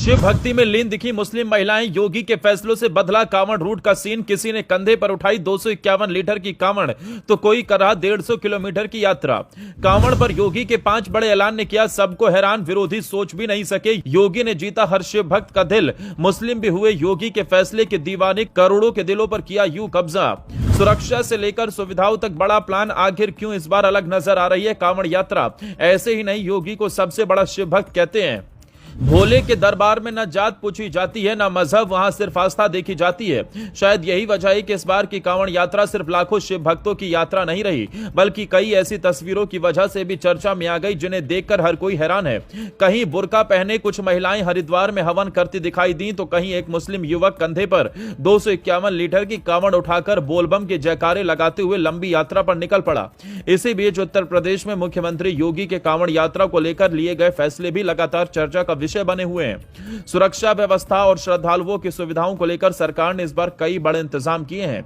शिव भक्ति में लीन दिखी मुस्लिम महिलाएं, योगी के फैसलों से बदला कांवड़ रूट का सीन। किसी ने कंधे पर उठाई 251 लीटर की कांवड़ तो कोई कर रहा 150 किलोमीटर की यात्रा। कांवड़ पर योगी के 5 बड़े ऐलान ने किया सबको हैरान, विरोधी सोच भी नहीं सके। योगी ने जीता हर शिव भक्त का दिल, मुस्लिम भी हुए योगी के फैसले के दीवाने, करोड़ों के दिलों पर किया यूं कब्जा। सुरक्षा से लेकर सुविधाओं तक बड़ा प्लान, आखिर क्यों इस बार अलग नजर आ रही है कांवड़ यात्रा। ऐसे ही नहीं, योगी को सबसे बड़ा शिव भक्त कहते हैं। भोले के दरबार में न जात पूछी जाती है, न मजहब, वहां सिर्फ आस्था देखी जाती है। शायद यही वजह है कि इस बार की कांवड़ यात्रा सिर्फ लाखों शिव भक्तों की यात्रा नहीं रही, बल्कि कई ऐसी तस्वीरों की वजह से भी चर्चा में आ गई जिन्हें देखकर हर कोई हैरान है। कहीं बुर्का पहने कुछ महिलाएं हरिद्वार में हवन करती दिखाई दी, तो कहीं एक मुस्लिम युवक कंधे पर 251 लीटर की कांवड़ उठाकर बोलबम के जयकारे लगाते हुए लंबी यात्रा पर निकल पड़ा। इसी बीच उत्तर प्रदेश में मुख्यमंत्री योगी के कांवड़ यात्रा को लेकर लिए गए फैसले भी लगातार चर्चा का विषय बने हुए हैं। सुरक्षा व्यवस्था और श्रद्धालुओं की सुविधाओं को लेकर सरकार ने इस बार कई बड़े इंतजाम किए हैं,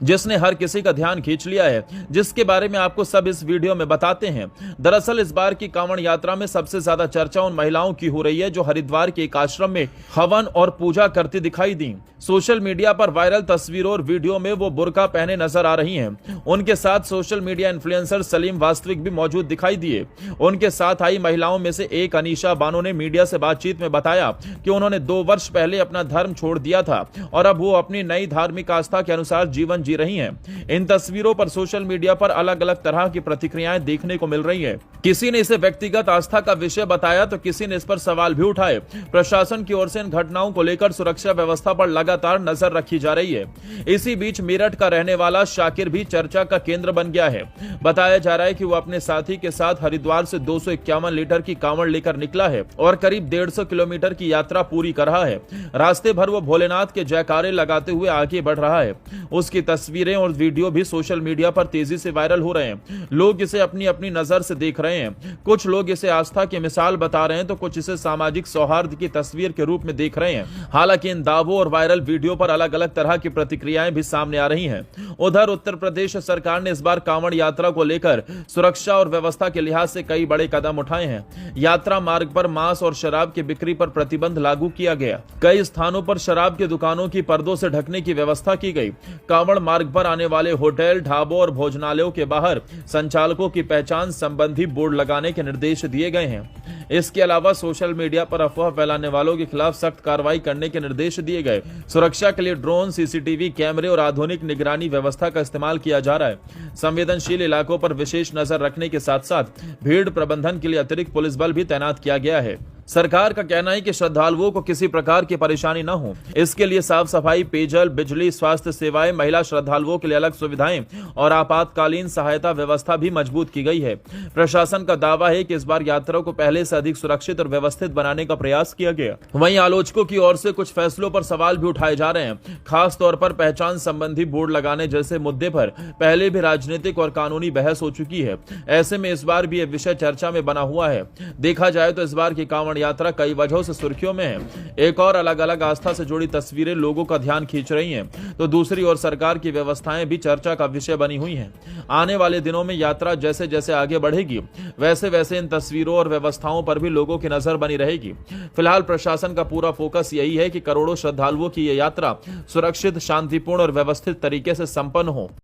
जिसने हर किसी का ध्यान खींच लिया है, जिसके बारे में आपको सब इस वीडियो में बताते हैं। दरअसल इस बार की कांवड़ यात्रा में सबसे ज्यादा चर्चा उन महिलाओं की हो रही है जो हरिद्वार के एक आश्रम में हवन और पूजा करती दिखाई दी। सोशल मीडिया पर वायरल तस्वीरों और वीडियो में वो बुर्का पहने नजर आ रही हैं। उनके साथ सोशल मीडिया इन्फ्लुएंसर सलीम वास्तविक भी मौजूद दिखाई दिए। उनके साथ आई महिलाओं में से एक अनीशा बानो ने मीडिया से बातचीत में बताया कि उन्होंने 2 वर्ष पहले अपना धर्म छोड़ दिया था और अब वो अपनी नई धार्मिक आस्था के अनुसार जीवन जी रही हैं। इन तस्वीरों पर सोशल मीडिया पर अलग अलग तरह की प्रतिक्रियाएं देखने को मिल रही है। किसी ने इसे व्यक्तिगत आस्था का विषय बताया तो किसी ने इस पर सवाल भी उठाए। प्रशासन की ओर से इन घटनाओं को लेकर सुरक्षा व्यवस्था पर लगातार नजर रखी जा रही है। इसी बीच मेरठ का रहने वाला शाकिर भी चर्चा का केंद्र बन गया है। बताया जा रहा है कि वो अपने साथी के साथ हरिद्वार से 251 लीटर की कांवड़ लेकर निकला है और करीब 150 किलोमीटर की यात्रा पूरी कर रहा है। रास्ते भर वो भोलेनाथ के जयकारे लगाते हुए आगे बढ़ रहा है। उसकी तस्वीरें और वीडियो भी सोशल मीडिया पर तेजी से वायरल हो रहे हैं। लोग इसे अपनी अपनी नजर से देख रहे हैं। कुछ लोग इसे आस्था की मिसाल बता रहे हैं तो कुछ इसे सामाजिक सौहार्द की तस्वीर के रूप में देख रहे हैं। हालांकि इन दावों और वायरल वीडियो पर अलग अलग तरह की प्रतिक्रियाएं भी सामने आ रही हैं। उधर उत्तर प्रदेश सरकार ने इस बार कांवड़ यात्रा को लेकर सुरक्षा और व्यवस्था के लिहाज से कई बड़े कदम उठाए हैं। यात्रा मार्ग पर मांस और शराब की बिक्री पर प्रतिबंध लागू किया गया। कई स्थानों पर शराब की दुकानों की पर्दों से ढकने की व्यवस्था की गई। कांवड़ मार्ग पर आने वाले होटल, ढाबों और भोजनालयों के बाहर संचालकों की पहचान संबंधी बोर्ड लगाने के निर्देश दिए गए हैं। इसके अलावा सोशल मीडिया पर अफवाह फैलाने वालों के खिलाफ सख्त कार्रवाई करने के निर्देश दिए गए। सुरक्षा के लिए ड्रोन, सीसीटीवी कैमरे और आधुनिक निगरानी व्यवस्था का इस्तेमाल किया जा रहा है। संवेदनशील इलाकों पर विशेष नजर रखने के साथ साथ भीड़ प्रबंधन के लिए अतिरिक्त पुलिस बल भी तैनात किया गया है। सरकार का कहना है कि श्रद्धालुओं को किसी प्रकार की परेशानी न हो, इसके लिए साफ सफाई, पेयजल, बिजली, स्वास्थ्य सेवाएं, महिला श्रद्धालुओं के लिए अलग सुविधाएं और आपातकालीन सहायता व्यवस्था भी मजबूत की गई है। प्रशासन का दावा है कि इस बार यात्रा को पहले से अधिक सुरक्षित और व्यवस्थित बनाने का प्रयास किया गया। वहीं आलोचकों की ओर से कुछ फैसलों पर सवाल भी उठाए जा रहे हैं। खास तौर पर पहचान संबंधी बोर्ड लगाने जैसे मुद्दे पर पहले भी राजनीतिक और कानूनी बहस हो चुकी है। ऐसे में इस बार भी यह विषय चर्चा में बना हुआ है। देखा जाए तो इस बार की कांवड़ यात्रा कई वजहों से सुर्खियों में है। एक और अलग अलग आस्था से जुड़ी तस्वीरें लोगों का ध्यान खींच रही हैं, तो दूसरी ओर सरकार की व्यवस्थाएं भी चर्चा का विषय बनी हुई हैं। आने वाले दिनों में यात्रा जैसे जैसे आगे बढ़ेगी, वैसे वैसे इन तस्वीरों और व्यवस्थाओं पर भी लोगों की नजर बनी रहेगी। फिलहाल प्रशासन का पूरा फोकस यही है कि करोड़ों श्रद्धालुओं की यह यात्रा सुरक्षित, शांतिपूर्ण और व्यवस्थित तरीके से संपन्न हो।